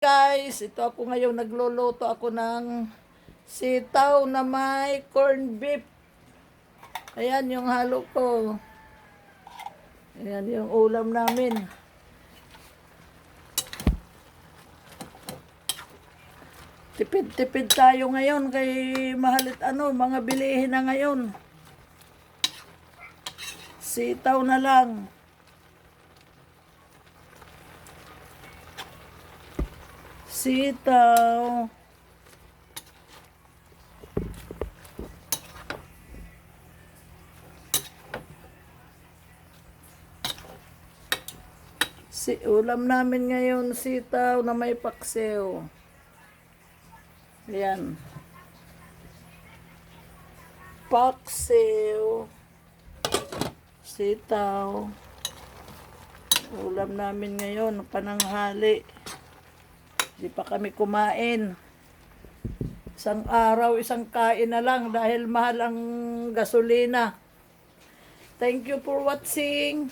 Guys, ito ako ngayon nagluluto ako ng sitaw na may corned beef. Ayan yung halo ko. Ayan yung ulam namin. Tipid-tipid tayo ngayon kay mahalit mga bilihin na ngayon. Sitaw na lang. Sitaw. Ulam namin ngayon sitaw na may paksiw. Ayan. Paksiw. Sitaw. Ulam namin ngayon pananghali. Di pa kami kumain. Isang araw, isang kain na lang dahil mahal ang gasolina. Thank you for watching.